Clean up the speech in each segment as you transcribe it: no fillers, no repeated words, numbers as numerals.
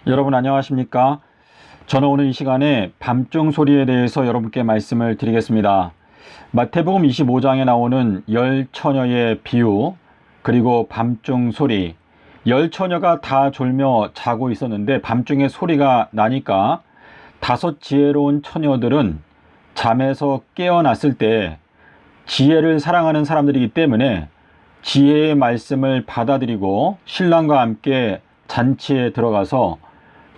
여러분 안녕하십니까? 저는 오늘 이 시간에 밤중 소리에 대해서 여러분께 말씀을 드리겠습니다. 마태복음 25장에 나오는 열 처녀의 비유, 그리고 밤중 소리. 열 처녀가 다 졸며 자고 있었는데 밤중에 소리가 나니까 다섯 지혜로운 처녀들은 잠에서 깨어났을 때 지혜를 사랑하는 사람들이기 때문에 지혜의 말씀을 받아들이고 신랑과 함께 잔치에 들어가서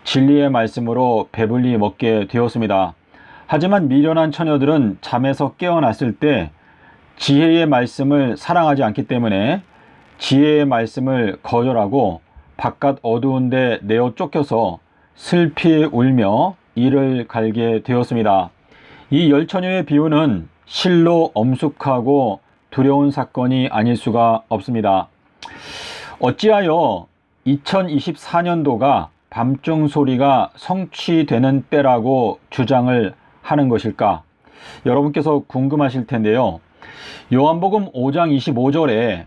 진리의 말씀으로 배불리 먹게 되었습니다. 하지만 미련한 처녀들은 잠에서 깨어났을 때 지혜의 말씀을 사랑하지 않기 때문에 지혜의 말씀을 거절하고 바깥 어두운 데 내어 쫓겨서 슬피 울며 이를 갈게 되었습니다. 이 열 처녀의 비유는 실로 엄숙하고 두려운 사건이 아닐 수가 없습니다. 어찌하여 2024년도가 밤중 소리가 성취되는 때라고 주장을 하는 것일까? 여러분께서 궁금하실 텐데요. 요한복음 5장 25절에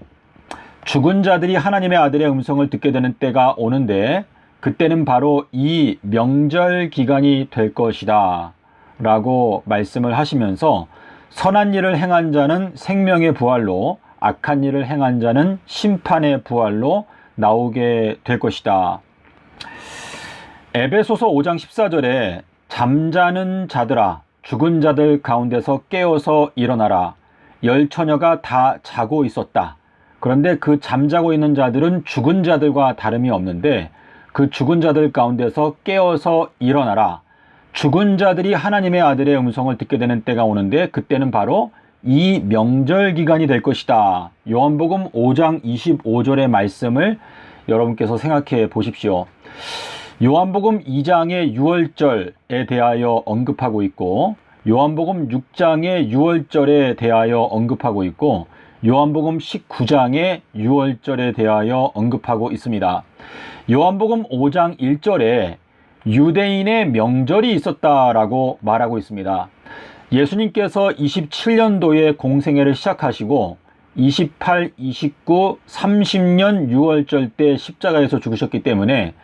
죽은 자들이 하나님의 아들의 음성을 듣게 되는 때가 오는데 그때는 바로 이 명절 기간이 될 것이다 라고 말씀을 하시면서 선한 일을 행한 자는 생명의 부활로, 악한 일을 행한 자는 심판의 부활로 나오게 될 것이다. 에베소서 5장 14절에 잠자는 자들아 죽은 자들 가운데서 깨어서 일어나라. 열 처녀가 다 자고 있었다. 그런데 그 잠자고 있는 자들은 죽은 자들과 다름이 없는데 그 죽은 자들 가운데서 깨어서 일어나라. 죽은 자들이 하나님의 아들의 음성을 듣게 되는 때가 오는데 그때는 바로 이 명절 기간이 될 것이다. 요한복음 5장 25절의 말씀을 여러분께서 생각해 보십시오. 요한복음 2장의 유월절에 대하여 언급하고 있고 요한복음 6장의 유월절에 대하여 언급하고 있고 요한복음 19장의 유월절에 대하여 언급하도 있습니다. 요한복음 5장 1절에 유대인의 명절이 있었다라고 말하고 있습니다. 예수님께서 27년도에 공생애를 시작하시고 28, 29, 30년 유월절 때 십자가에서 죽으셨기 때문에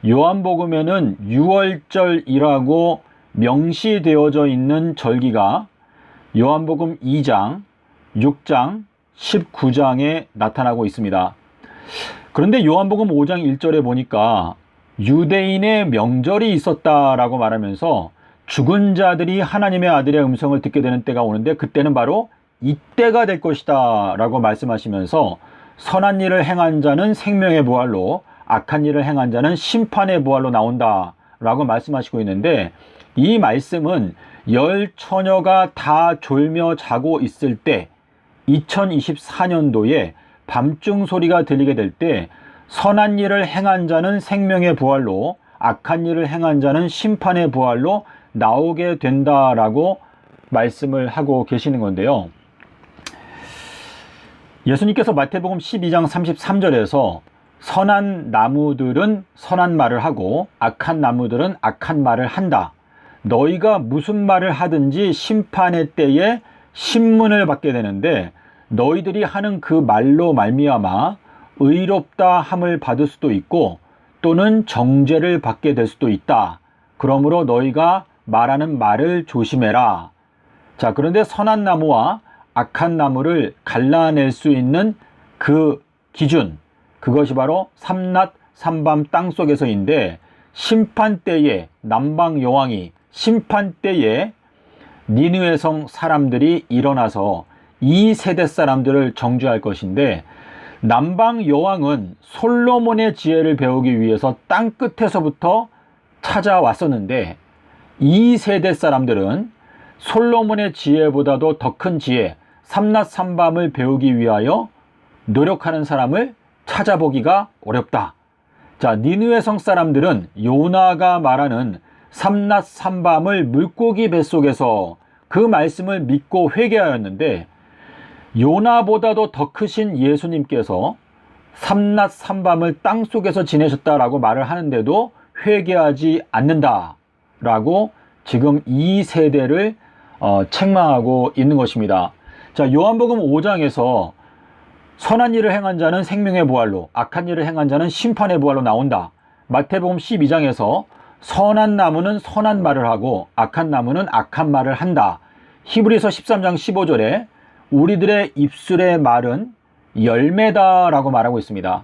요한복음에는 유월절이라고 명시되어져 있는 절기가 요한복음 2장, 6장, 19장에 나타나고 있습니다. 그런데 요한복음 5장 1절에 보니까 유대인의 명절이 있었다라고 말하면서 죽은 자들이 하나님의 아들의 음성을 듣게 되는 때가 오는데 그때는 바로 이때가 될 것이다 라고 말씀하시면서 선한 일을 행한 자는 생명의 부활로 악한 일을 행한 자는 심판의 부활로 나온다 라고 말씀하시고 있는데 이 말씀은 열 처녀가 다 졸며 자고 있을 때 2024년도에 밤중 소리가 들리게 될 때 선한 일을 행한 자는 생명의 부활로 악한 일을 행한 자는 심판의 부활로 나오게 된다라고 말씀을 하고 계시는 건데요. 예수님께서 마태복음 12장 33절에서 선한 나무들은 선한 말을 하고 악한 나무들은 악한 말을 한다. 너희가 무슨 말을 하든지 심판의 때에 신문을 받게 되는데 너희들이 하는 그 말로 말미암아 의롭다 함을 받을 수도 있고 또는 정죄를 받게 될 수도 있다. 그러므로 너희가 말하는 말을 조심해라. 자, 그런데 선한 나무와 악한 나무를 갈라낼 수 있는 그 기준, 그것이 바로 삼낮 삼밤 땅속에서인데 심판 때에 남방 여왕이 심판 때에 니느웨 성 사람들이 일어나서 이 세대 사람들을 정죄할 것인데 남방 여왕은 솔로몬의 지혜를 배우기 위해서 땅 끝에서부터 찾아왔었는데 이 세대 사람들은 솔로몬의 지혜보다도 더 큰 지혜 삼낮 삼밤을 배우기 위하여 노력하는 사람을 찾아보기가 어렵다. 자, 니느웨 성 사람들은 요나가 말하는 삼낮 삼밤을 물고기 뱃속에서 그 말씀을 믿고 회개하였는데 요나보다도 더 크신 예수님께서 삼낮 삼밤을 땅속에서 지내셨다라고 말을 하는데도 회개하지 않는다라고 지금 이 세대를 책망하고 있는 것입니다. 자, 요한복음 5장에서 선한 일을 행한 자는 생명의 부활로 악한 일을 행한 자는 심판의 부활로 나온다 마태복음 12장에서 선한 나무는 선한 말을 하고 악한 나무는 악한 말을 한다. 히브리서 13장 15절에 우리들의 입술의 말은 열매다라고 말하고 있습니다.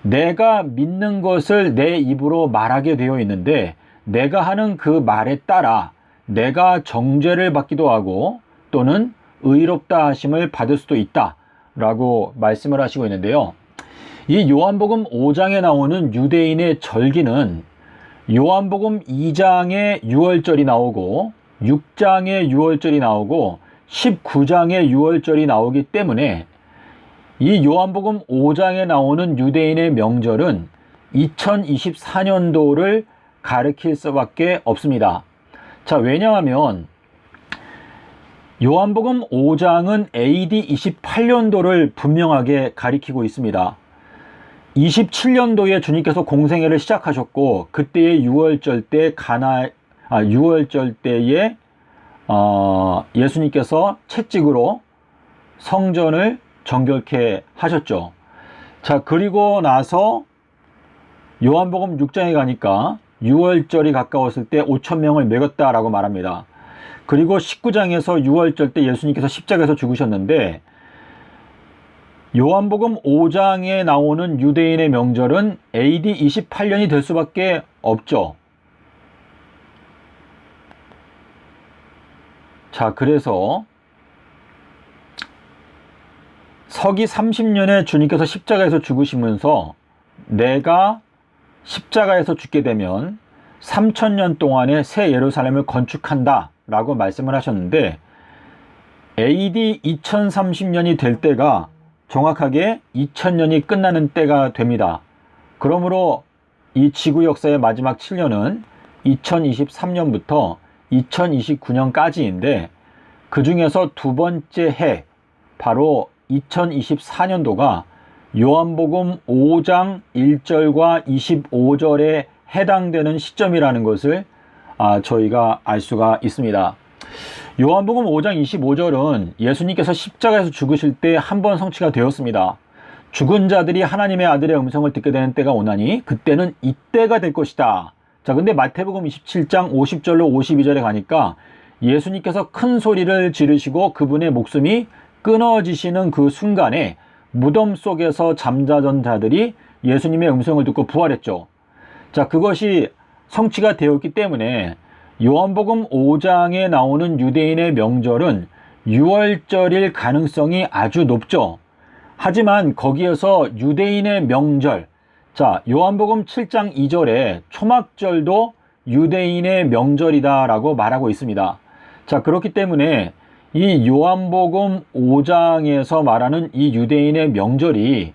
내가 믿는 것을 내 입으로 말하게 되어 있는데 내가 하는 그 말에 따라 내가 정죄를 받기도 하고 또는 의롭다 하심을 받을 수도 있다 라고 말씀을 하시고 있는데요. 이 요한복음 5장에 나오는 유대인의 절기는 요한복음 2장에 유월절이 나오고 6장에 유월절이 나오고 19장에 유월절이 나오기 때문에 이 요한복음 5장에 나오는 유대인의 명절은 2024년도를 가리킬 수밖에 없습니다. 자, 왜냐하면 요한복음 5장은 AD 28년도를 분명하게 가리키고 있습니다. 27년도에 주님께서 공생애를 시작하셨고 그때의 유월절 때에 예수님께서 채찍으로 성전을 정결케 하셨죠. 자, 그리고 나서 요한복음 6장에 가니까 유월절이 가까웠을 때 5,000명을 먹였다라고 말합니다. 그리고 19장에서 유월절 때 예수님께서 십자가에서 죽으셨는데 요한복음 5장에 나오는 유대인의 명절은 AD 28년이 될 수밖에 없죠. 자, 그래서 서기 30년에 주님께서 십자가에서 죽으시면서 내가 십자가에서 죽게 되면 3000년 동안에 새 예루살렘을 건축한다 라고 말씀을 하셨는데 AD 2030년이 될 때가 정확하게 2000년이 끝나는 때가 됩니다. 그러므로 이 지구 역사의 마지막 7년은 2023년부터 2029년까지인데 그 중에서 두 번째 해 바로 2024년도가 요한복음 5장 1절과 25절에 해당되는 시점이라는 것을 저희가 알 수가 있습니다. 요한복음 5장 25절은 예수님께서 십자가에서 죽으실 때 한 번 성취가 되었습니다. 죽은 자들이 하나님의 아들의 음성을 듣게 되는 때가 오나니 그때는 이때가 될 것이다. 자, 근데 마태복음 27장 50절로 52절에 가니까 예수님께서 큰 소리를 지르시고 그분의 목숨이 끊어지시는 그 순간에 무덤 속에서 잠자던 자들이 예수님의 음성을 듣고 부활했죠. 자, 그것이 성취가 되었기 때문에 요한복음 5장에 나오는 유대인의 명절은 유월절일 가능성이 아주 높죠. 하지만 거기에서 유대인의 명절, 자, 요한복음 7장 2절에 초막절도 유대인의 명절이다라고 말하고 있습니다. 자, 그렇기 때문에 이 요한복음 5장에서 말하는 이 유대인의 명절이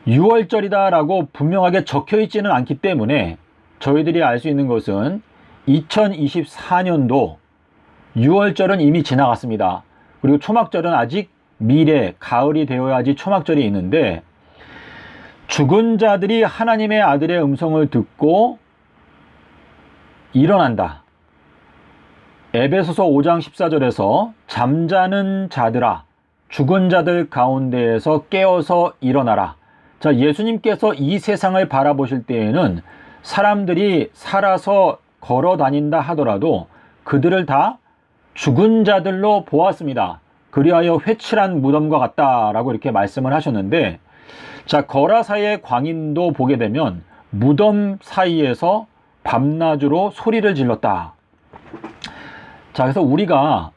유월절이다라고 분명하게 적혀 있지는 않기 때문에 저희들이 알 수 있는 것은 2024년도 유월절은 이미 지나갔습니다. 그리고 초막절은 아직 미래, 가을이 되어야지 초막절이 있는데 죽은 자들이 하나님의 아들의 음성을 듣고 일어난다. 에베소서 5장 14절에서 잠자는 자들아 죽은 자들 가운데에서 깨어서 일어나라. 자, 예수님께서 이 세상을 바라보실 때에는 사람들이 살아서 걸어 다닌다 하더라도 그들을 다 죽은 자들로 보았습니다. 그리하여 회칠한 무덤과 같다라고 이렇게 말씀을 하셨는데, 자, 거라사의 광인도 보게 되면 무덤 사이에서 밤낮으로 소리를 질렀다. 자, 그래서 우리가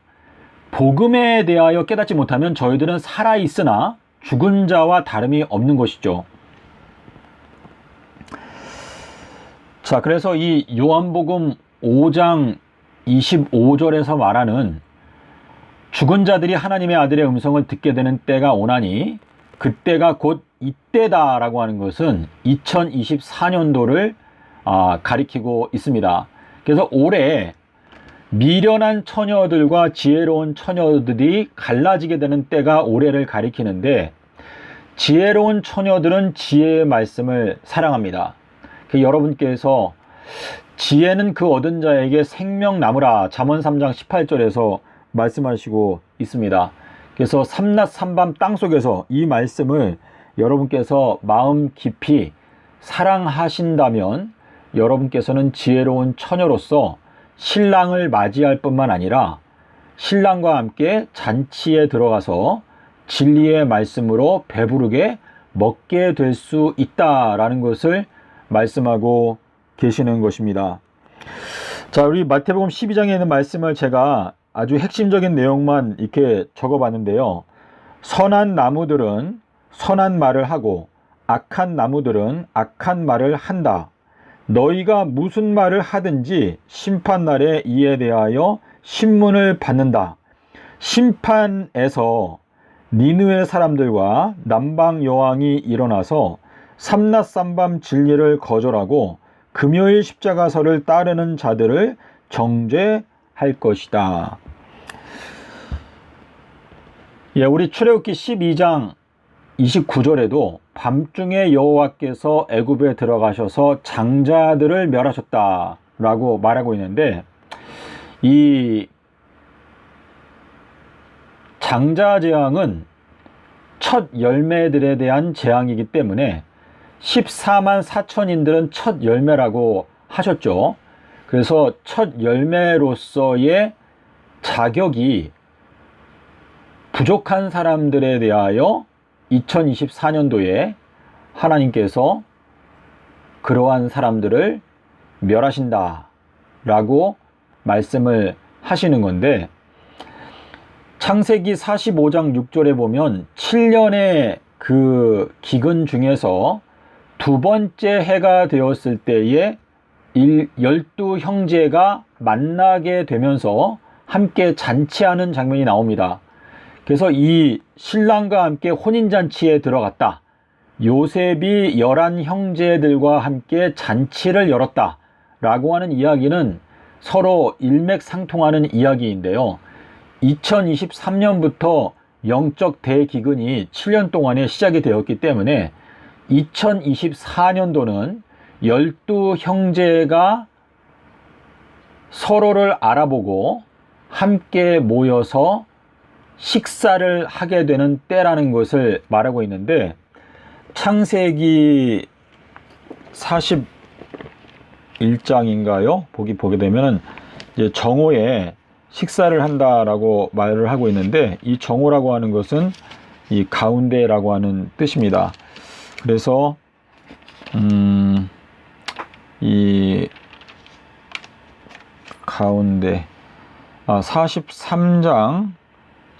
복음에 대하여 깨닫지 못하면 저희들은 살아있으나 죽은 자와 다름이 없는 것이죠. 자, 그래서 이 요한복음 5장 25절에서 말하는 죽은 자들이 하나님의 아들의 음성을 듣게 되는 때가 오나니 그때가 곧 이때다라고 하는 것은 2024년도를 가리키고 있습니다. 그래서 올해 미련한 처녀들과 지혜로운 처녀들이 갈라지게 되는 때가 올해를 가리키는데, 지혜로운 처녀들은 지혜의 말씀을 사랑합니다. 여러분께서 지혜는 그 얻은 자에게 생명나무라 잠언 3장 18절에서 말씀하시고 있습니다. 그래서 삼낮 삼밤 땅속에서 이 말씀을 여러분께서 마음 깊이 사랑하신다면 여러분께서는 지혜로운 처녀로서 신랑을 맞이할 뿐만 아니라 신랑과 함께 잔치에 들어가서 진리의 말씀으로 배부르게 먹게 될 수 있다라는 것을 말씀하고 계시는 것입니다. 자, 우리 마태복음 12장에 있는 말씀을 제가 아주 핵심적인 내용만 이렇게 적어봤는데요. 선한 나무들은 선한 말을 하고 악한 나무들은 악한 말을 한다. 너희가 무슨 말을 하든지 심판날에 이에 대하여 신문을 받는다. 심판에서 니느웨 사람들과 남방 여왕이 일어나서 삼낮 삼밤 진리를 거절하고 금요일 십자가서를 따르는 자들을 정죄할 것이다. 예, 우리 출애굽기 12장 29절에도 밤중에 여호와께서 애굽에 들어가셔서 장자들을 멸하셨다라고 말하고 있는데, 이 장자 재앙은 첫 열매들에 대한 재앙이기 때문에 14만 4천인들은 첫 열매라고 하셨죠. 그래서 첫 열매로서의 자격이 부족한 사람들에 대하여 2024년도에 하나님께서 그러한 사람들을 멸하신다 라고 말씀을 하시는 건데, 창세기 45장 6절에 보면 7년의 그 기근 중에서 두 번째 해가 되었을 때에 12형제가 만나게 되면서 함께 잔치하는 장면이 나옵니다. 그래서 이 신랑과 함께 혼인잔치에 들어갔다. 요셉이 11형제들과 함께 잔치를 열었다 라고 하는 이야기는 서로 일맥상통하는 이야기인데요. 2023년부터 영적 대기근이 7년 동안에 시작이 되었기 때문에 2024년도는 12형제가 서로를 알아보고 함께 모여서 식사를 하게 되는 때라는 것을 말하고 있는데, 창세기 41장인가요? 보게 되면은 이제 정오에 식사를 한다라고 말을 하고 있는데, 이 정오라고 하는 것은 이 가운데라고 하는 뜻입니다. 그래서 이 가운데 43장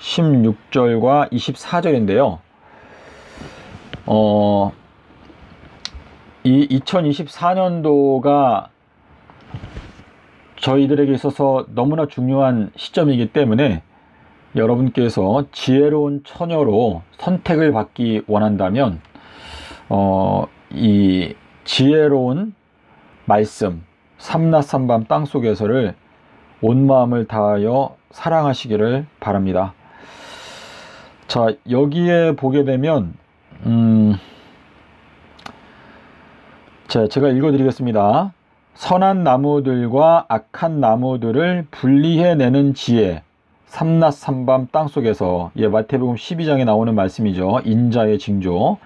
16절과 24절인데요. 이 2024년도가 저희들에게 있어서 너무나 중요한 시점이기 때문에 여러분께서 지혜로운 처녀로 선택을 받기 원한다면 이 지혜로운 말씀 삼낮 삼밤 땅속에서를 온 마음을 다하여 사랑하시기를 바랍니다. 자, 여기에 보게 되면 제가 읽어드리겠습니다. 선한 나무들과 악한 나무들을 분리해내는 지혜, 삼낮 삼밤 땅속에서, 마태복음 12장에 나오는 말씀이죠. 인자의 징조.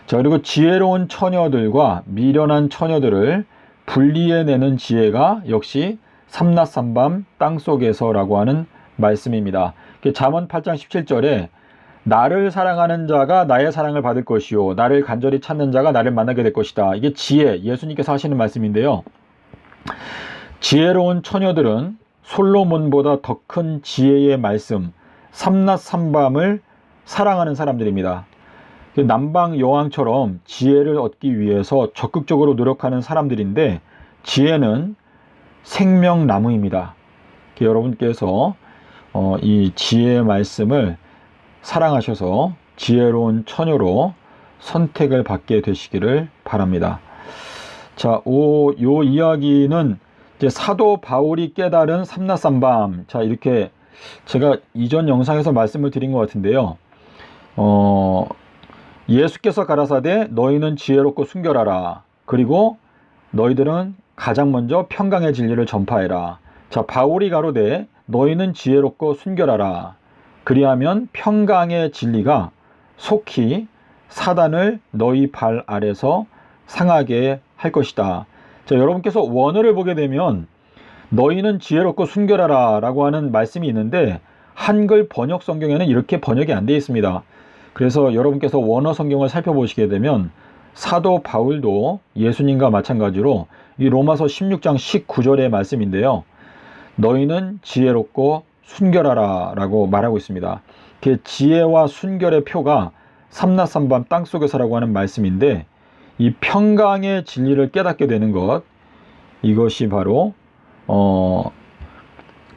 자, 그리고 지혜로운 처녀들과 미련한 처녀들을 분리해내는 지혜가 역시 삼낮 삼밤 땅속에서라고 하는 말씀입니다. 잠언 8장 17절에 나를 사랑하는 자가 나의 사랑을 받을 것이요 나를 간절히 찾는 자가 나를 만나게 될 것이다. 이게 지혜, 예수님께서 하시는 말씀인데요. 지혜로운 처녀들은 솔로몬보다 더 큰 지혜의 말씀 삼낮 삼밤을 사랑하는 사람들입니다. 남방 여왕처럼 지혜를 얻기 위해서 적극적으로 노력하는 사람들인데, 지혜는 생명나무입니다. 여러분께서 이 지혜의 말씀을 사랑하셔서 지혜로운 처녀로 선택을 받게 되시기를 바랍니다. 자, 요 이야기는 이제 사도 바울이 깨달은 삼낮 삼밤. 자, 이렇게 제가 이전 영상에서 말씀을 드린 것 같은데요. 예수께서 가라사대 너희는 지혜롭고 순결하라. 그리고 너희들은 가장 먼저 평강의 진리를 전파해라. 자, 바울이 가로되 너희는 지혜롭고 순결하라. 그리하면 평강의 진리가 속히 사단을 너희 발 아래서 상하게 할 것이다. 자, 여러분께서 원어를 보게 되면 너희는 지혜롭고 순결하라 라고 하는 말씀이 있는데 한글 번역 성경에는 이렇게 번역이 안 되어 있습니다. 그래서 여러분께서 원어 성경을 살펴보시게 되면 사도 바울도 예수님과 마찬가지로 이 로마서 16장 19절의 말씀인데요. 너희는 지혜롭고 순결하라 라고 말하고 있습니다. 그 지혜와 순결의 표가 삼라삼밤 땅속에서라고 하는 말씀인데 이 평강의 진리를 깨닫게 되는 것, 이것이 바로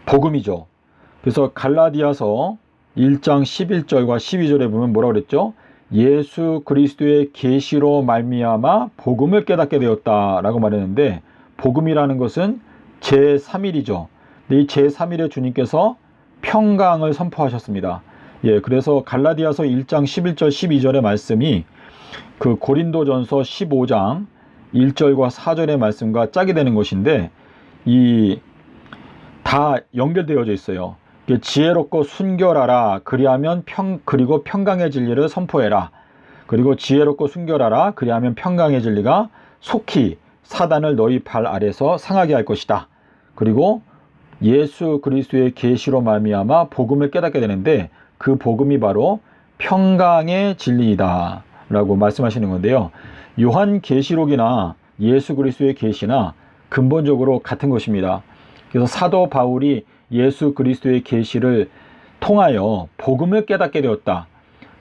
복음이죠. 그래서 갈라디아서 1장 11절과 12절에 보면 뭐라고 그랬죠? 예수 그리스도의 계시로 말미암아 복음을 깨닫게 되었다라고 말했는데 복음이라는 것은 제3일이죠. 이 제3일에 주님께서 평강을 선포하셨습니다. 예, 그래서 갈라디아서 1장 11절 12절의 말씀이 그 고린도전서 15장 1절과 4절의 말씀과 짝이 되는 것인데 이 다 연결되어져 있어요. 지혜롭고 순결하라 그리하면 그리고 평강의 진리를 선포해라. 그리고 지혜롭고 순결하라 그리하면 평강의 진리가 속히 사단을 너희 발 아래서 상하게 할 것이다. 그리고 예수 그리스도의 계시로 말미암아 복음을 깨닫게 되는데 그 복음이 바로 평강의 진리이다 라고 말씀하시는 건데요. 요한계시록이나 예수 그리스도의 계시나 근본적으로 같은 것입니다. 그래서 사도 바울이 예수 그리스도의 계시를 통하여 복음을 깨닫게 되었다.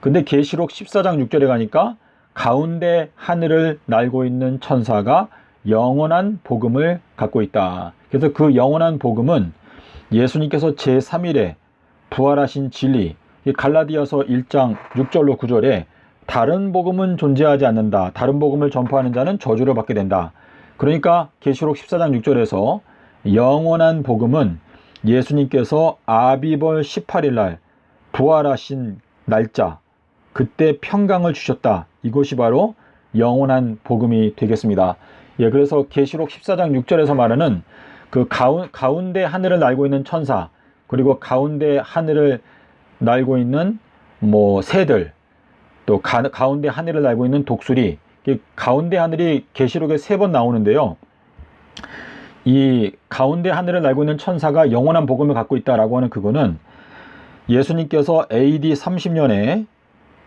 근데 계시록 14장 6절에 가니까 가운데 하늘을 날고 있는 천사가 영원한 복음을 갖고 있다. 그래서 그 영원한 복음은 예수님께서 제3일에 부활하신 진리, 갈라디아서 1장 6절로 9절에 다른 복음은 존재하지 않는다. 다른 복음을 전파하는 자는 저주를 받게 된다. 그러니까 계시록 14장 6절에서 영원한 복음은 예수님께서 아비벌 18일 날 부활하신 날짜, 그때 평강을 주셨다. 이것이 바로 영원한 복음이 되겠습니다. 예, 그래서 계시록 14장 6절에서 말하는 그 가운데 하늘을 날고 있는 천사, 그리고 가운데 하늘을 날고 있는 새들, 또 가운데 하늘을 날고 있는 독수리, 가운데 하늘이 계시록에 3번 나오는데요. 이 가운데 하늘을 날고 있는 천사가 영원한 복음을 갖고 있다라고 하는 그거는 예수님께서 AD 30년에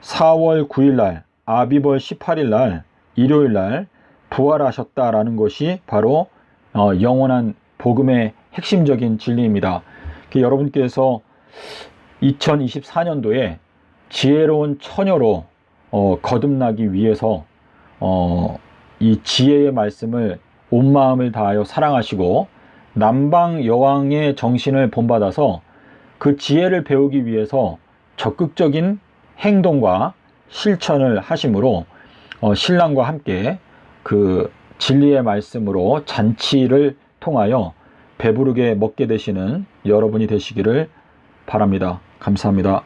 4월 9일 날 아비벌 18일 날 일요일 날 부활하셨다라는 것이 바로 영원한 복음의 핵심적인 진리입니다. 여러분께서 2024년도에 지혜로운 처녀로 거듭나기 위해서 이 지혜의 말씀을 온 마음을 다하여 사랑하시고 남방 여왕의 정신을 본받아서 그 지혜를 배우기 위해서 적극적인 행동과 실천을 하심으로 신랑과 함께 그 진리의 말씀으로 잔치를 통하여 배부르게 먹게 되시는 여러분이 되시기를 바랍니다. 감사합니다.